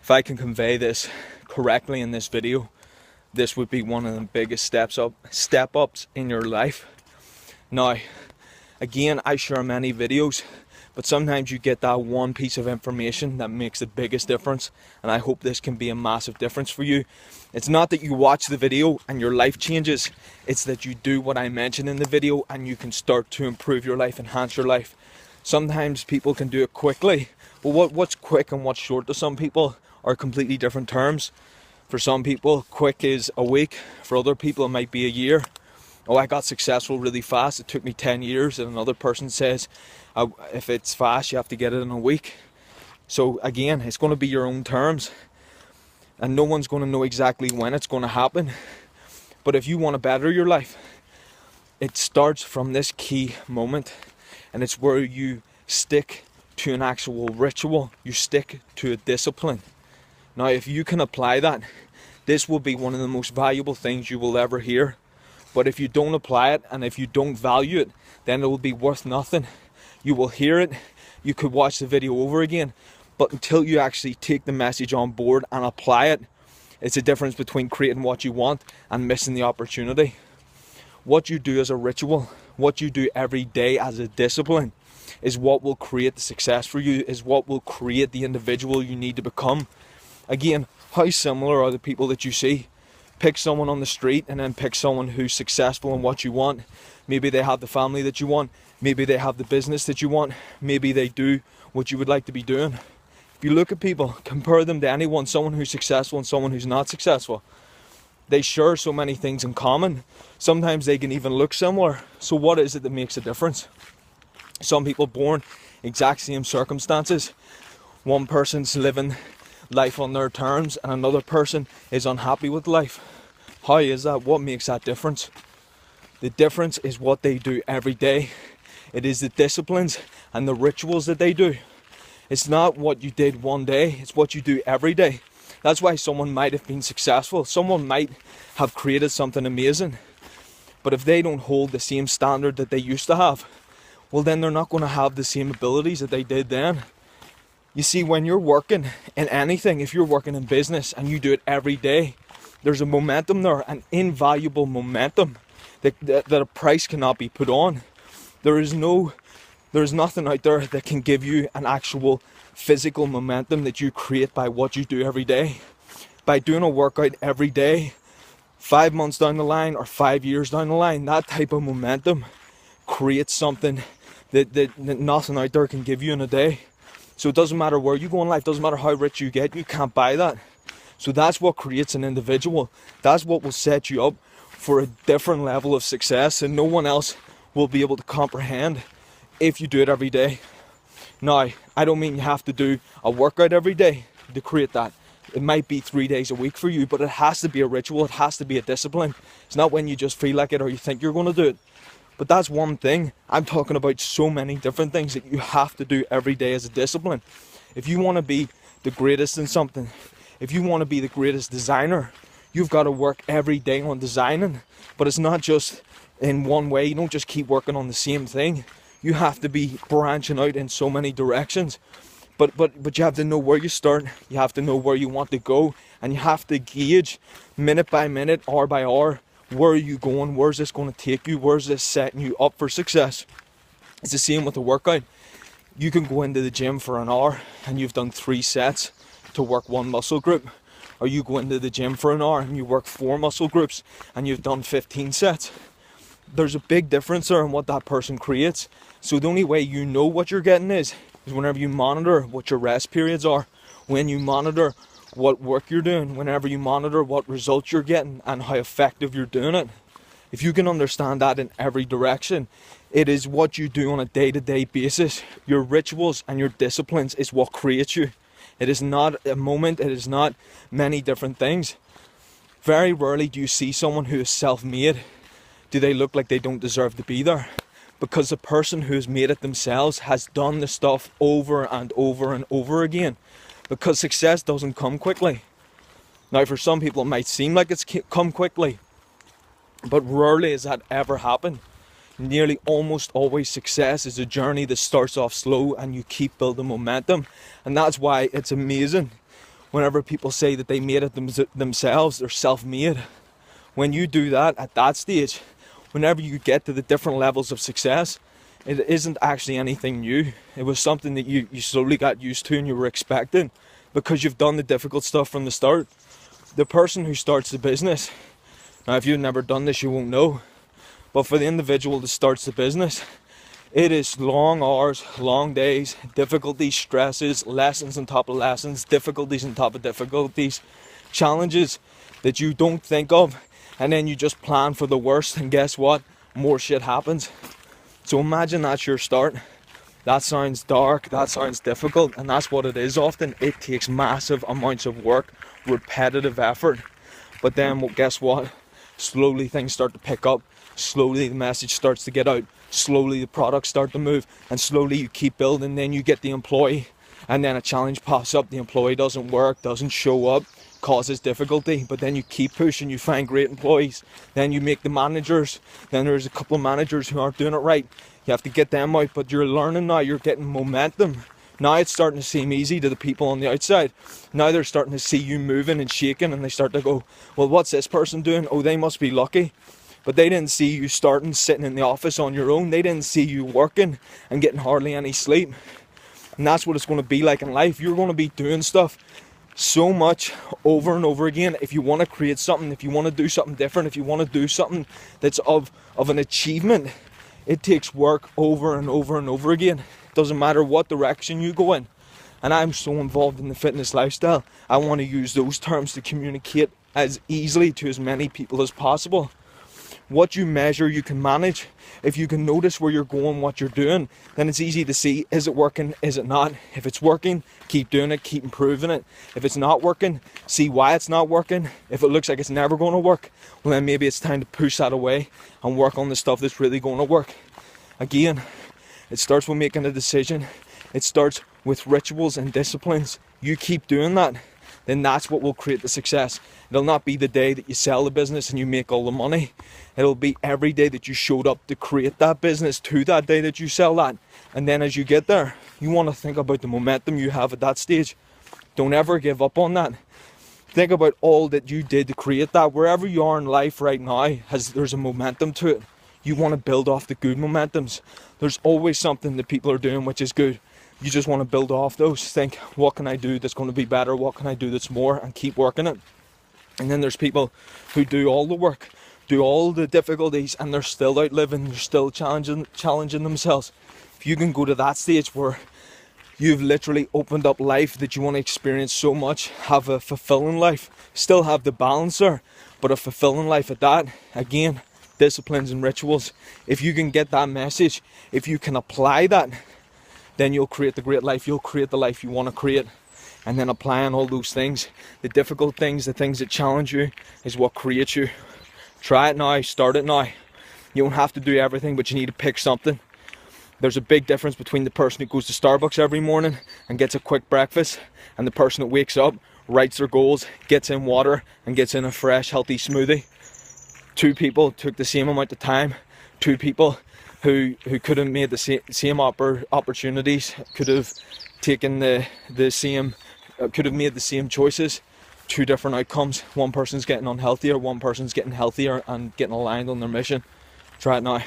If I can convey this correctly in this video, this would be one of the biggest step ups in your life. Now, again, I share many videos, but sometimes you get that one piece of information that makes the biggest difference, and I hope this can be a massive difference for you. It's not that you watch the video and your life changes, it's that you do what I mentioned in the video and you can start to improve your life, enhance your life. Sometimes people can do it quickly, but what's quick and what's short to some people are completely different terms. For some people, quick is a week. For other people, it might be a year. Oh, I got successful really fast. It took me 10 years. And another person says, if it's fast, you have to get it in a week. So again, it's going to be your own terms. And no one's going to know exactly when it's going to happen. But if you want to better your life, it starts from this key moment. And it's where you stick to an actual ritual. You stick to a discipline. Now, if you can apply that, this will be one of the most valuable things you will ever hear. But if you don't apply it and if you don't value it, then it will be worth nothing. You will hear it, you could watch the video over again, but until you actually take the message on board and apply it, it's a difference between creating what you want and missing the opportunity. What you do as a ritual, what you do every day as a discipline, is what will create the success for you, is what will create the individual you need to become. Again, how similar are the people that you see? Pick someone on the street and then pick someone who's successful in what you want. Maybe they have the family that you want. Maybe they have the business that you want. Maybe they do what you would like to be doing. If you look at people, compare them to anyone, someone who's successful and someone who's not successful. They share so many things in common. Sometimes they can even look similar. So what is it that makes a difference? Some people born exact same circumstances. One person's living life on their terms and another person is unhappy with life. How is that? What makes that difference? The difference is what they do every day. It is the disciplines and the rituals that they do. It's not what you did one day, it's what you do every day. That's why someone might have been successful. Someone might have created something amazing. But if they don't hold the same standard that they used to have, well, then they're not going to have the same abilities that they did then. You see, when you're working in anything, if you're working in business and you do it every day, there's a momentum there, an invaluable momentum that a price cannot be put on. There's nothing out there that can give you an actual physical momentum that you create by what you do every day. By doing a workout every day, 5 months down the line or 5 years down the line, that type of momentum creates something that nothing out there can give you in a day. So it doesn't matter where you go in life, doesn't matter how rich you get, you can't buy that. So that's what creates an individual. That's what will set you up for a different level of success, and no one else will be able to comprehend if you do it every day. Now, I don't mean you have to do a workout every day to create that. It might be 3 days a week for you, but it has to be a ritual, it has to be a discipline. It's not when you just feel like it or you think you're going to do it. But that's one thing. I'm talking about so many different things that you have to do every day as a discipline. If you want to be the greatest in something, if you want to be the greatest designer, you've got to work every day on designing. But it's not just in one way. You don't just keep working on the same thing. You have to be branching out in so many directions. But you have to know where you start. You have to know where you want to go. And you have to gauge minute by minute, hour by hour, where are you going? Where's this going to take you? Where's this setting you up for success? It's the same with the workout. You can go into the gym for an hour and you've done 3 sets to work one muscle group. Or you go into the gym for an hour and you work 4 muscle groups and you've done 15 sets. There's a big difference there in what that person creates. So the only way you know what you're getting is whenever you monitor what your rest periods are, when you monitor what work you're doing, whenever you monitor what results you're getting and how effective you're doing it. If you can understand that in every direction, it is what you do on a day-to-day basis. Your rituals and your disciplines is what creates you. It is not a moment, it is not many different things. Very rarely do you see someone who is self-made. Do they look like they don't deserve to be there? Because the person who has made it themselves has done the stuff over and over and over again. Because success doesn't come quickly. Now, for some people it might seem like it's come quickly, but rarely has that ever happened. Nearly almost always success is a journey that starts off slow and you keep building momentum. And that's why it's amazing whenever people say that they made it themselves, they're self-made. When you do that at that stage, whenever you get to the different levels of success, it isn't actually anything new. It was something that you slowly got used to and you were expecting, because you've done the difficult stuff from the start. The person who starts the business, now if you've never done this you won't know, but for the individual that starts the business, it is long hours, long days, difficulties, stresses, lessons on top of lessons, difficulties on top of difficulties, challenges that you don't think of, and then you just plan for the worst, and guess what? More shit happens. So imagine that's your start. That sounds dark, that sounds difficult, and that's what it is often. It takes massive amounts of work, repetitive effort, but then, well, guess what? Slowly things start to pick up, slowly the message starts to get out, slowly the products start to move, and slowly you keep building. Then you get the employee, and then a challenge pops up, the employee doesn't work, doesn't show up, causes difficulty, but then you keep pushing, you find great employees, then you make the managers, then there's a couple of managers who aren't doing it right, you have to get them out, but you're learning now, you're getting momentum. Now it's starting to seem easy to the people on the outside. Now they're starting to see you moving and shaking, and they start to go, well, what's this person doing? Oh, they must be lucky. But they didn't see you starting, sitting in the office on your own. They didn't see you working and getting hardly any sleep. And that's what it's going to be like in life. You're going to be doing stuff so much over and over again. If you want to create something, if you want to do something different, if you want to do something that's of an achievement, it takes work over and over and over again. It doesn't matter what direction you go in. And I'm so involved in the fitness lifestyle, I want to use those terms to communicate as easily to as many people as possible. What you measure, you can manage. If you can notice where you're going, what you're doing, then it's easy to see, is it working, is it not? If it's working, keep doing it, keep improving it. If it's not working, see why it's not working. If it looks like it's never going to work, well then maybe it's time to push that away and work on the stuff that's really going to work. Again, it starts with making a decision. It starts with rituals and disciplines. You keep doing that, then that's what will create the success. It'll not be the day that you sell the business and you make all the money. It'll be every day that you showed up to create that business to that day that you sell that. And then as you get there, you want to think about the momentum you have at that stage. Don't ever give up on that. Think about all that you did to create that. Wherever you are in life right now, there's a momentum to it. You want to build off the good momentums. There's always something that people are doing which is good. You just want to build off those. Think, what can I do that's going to be better? What can I do that's more? And keep working it. And then there's people who do all the work, do all the difficulties, and they're still out living, they're still challenging themselves. If you can go to that stage where you've literally opened up life that you want to experience so much, have a fulfilling life, still have the balance there, but a fulfilling life at that, again, disciplines and rituals. If you can get that message, if you can apply that, then you'll create the great life, you'll create the life you want to create. And then applying all those things, the difficult things, the things that challenge you, is what creates you. Try it now, start it now. You don't have to do everything, but you need to pick something. There's a big difference between the person who goes to Starbucks every morning and gets a quick breakfast, and the person that wakes up, writes their goals, gets in water, and gets in a fresh, healthy smoothie. Two people took the same amount of time. Two people who could have made the same opportunities, could have taken the same, could have made the same choices. Two different outcomes. One person's getting unhealthier, one person's getting healthier and getting aligned on their mission. Try it now.